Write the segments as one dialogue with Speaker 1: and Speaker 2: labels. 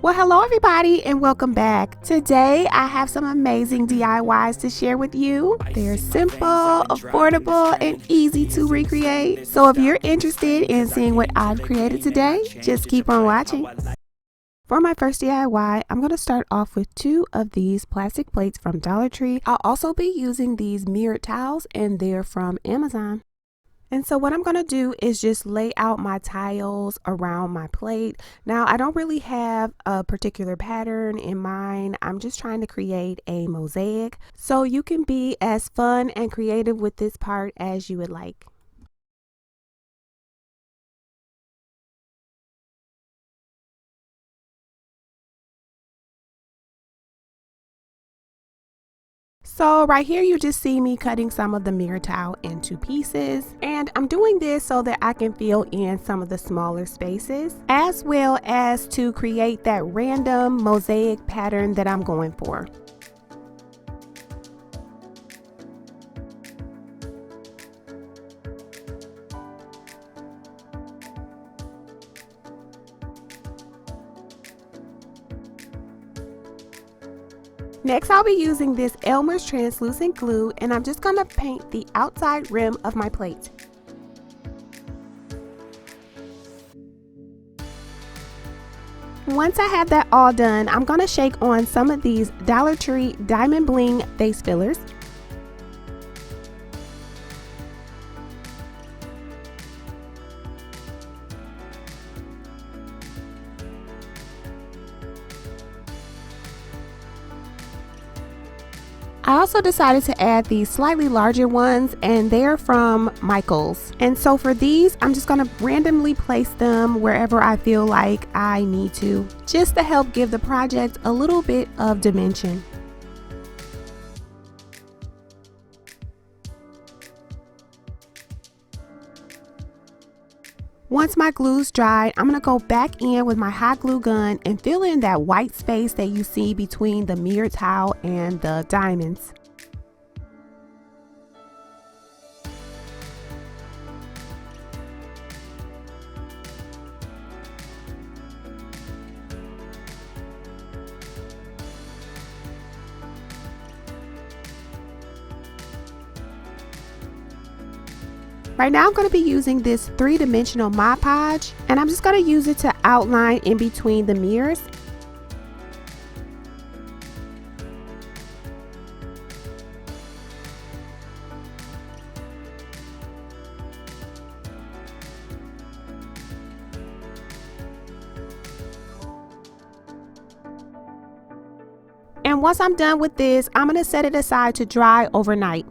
Speaker 1: Well, hello everybody and welcome back. Today I have some amazing DIYs to share with you. They're simple, affordable, and easy to recreate. So if you're interested in seeing what I've created today, just keep on watching. For my first DIY, I'm going to start off with 2 of these plastic plates from Dollar Tree. I'll also be using these mirrored towels and they're from Amazon. And so what I'm going to do is just lay out my tiles around my plate. Now, I don't really have a particular pattern in mind. I'm just trying to create a mosaic. So you can be as fun and creative with this part as you would like. So right here you just see me cutting some of the mirror towel into pieces, and I'm doing this so that I can fill in some of the smaller spaces as well as to create that random mosaic pattern that I'm going for. Next, I'll be using this Elmer's translucent glue, and I'm just going to paint the outside rim of my plate. Once I have that all done, I'm going to shake on some of these Dollar Tree Diamond Bling base fillers. I also decided to add these slightly larger ones, and they're from Michaels. And so for these, I'm just going to randomly place them wherever I feel like I need to, just to help give the project a little bit of dimension. Once my glue's dried, I'm going to go back in with my hot glue gun and fill in that white space that you see between the mirror towel and the diamonds. Right now I'm going to be using this 3-dimensional Mod Podge, and I'm just going to use it to outline in between the mirrors. And once I'm done with this, I'm going to set it aside to dry overnight.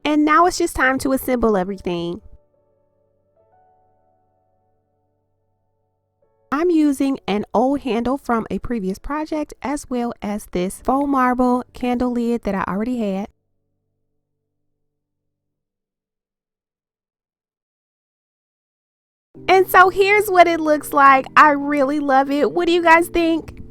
Speaker 1: And now it's just time to assemble everything. I'm using an old handle from a previous project as well as this faux marble candle lid that I already had. And so here's what it looks like. I really love it. What do you guys think?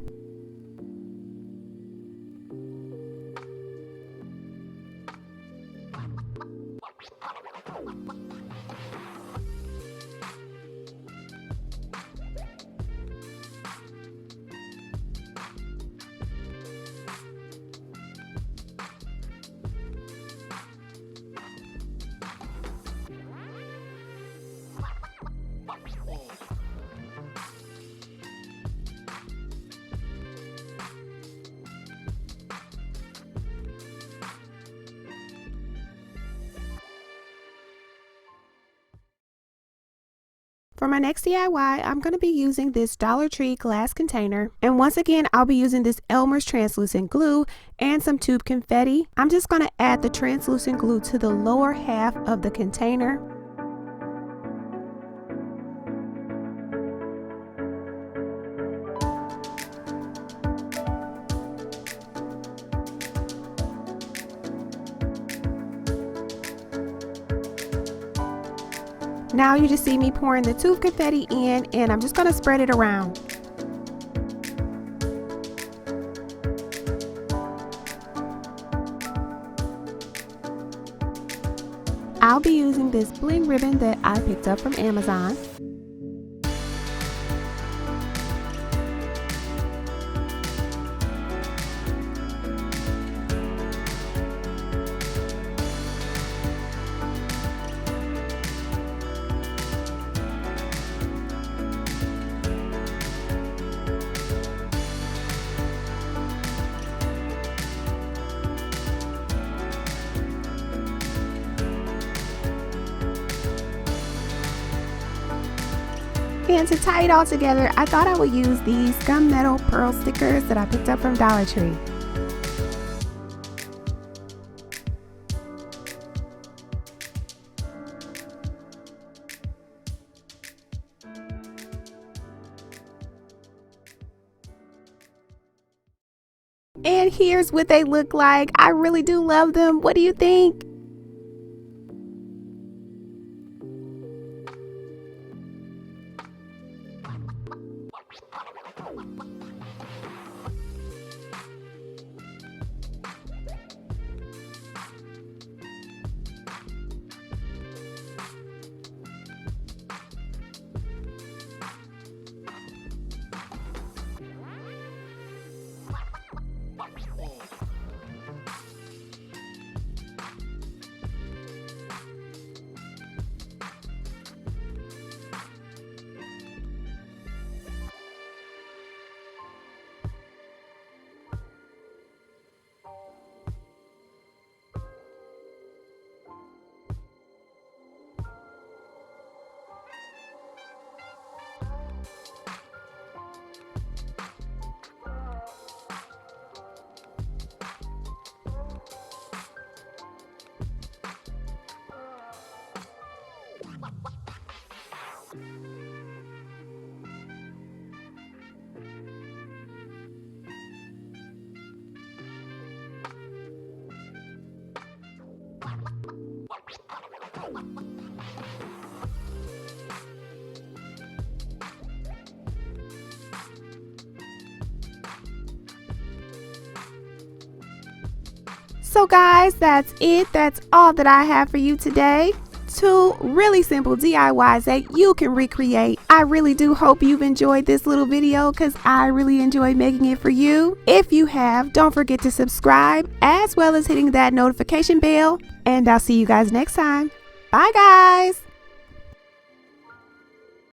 Speaker 1: For my next DIY, I'm going to be using this Dollar Tree glass container. And once again, I'll be using this Elmer's translucent glue and some tube confetti. I'm just going to add the translucent glue to the lower half of the container. Now you just see me pouring the tube confetti in, and I'm just going to spread it around. I'll be using this bling ribbon that I picked up from Amazon. And to tie it all together, I thought I would use these gunmetal pearl stickers that I picked up from Dollar Tree. And here's what they look like. I really do love them. What do you think? So guys, that's it. That's all that I have for you today. 2 really simple DIYs that you can recreate. I really do hope you've enjoyed this little video because I really enjoy making it for you. If you have, don't forget to subscribe as well as hitting that notification bell. And I'll see you guys next time. Bye guys.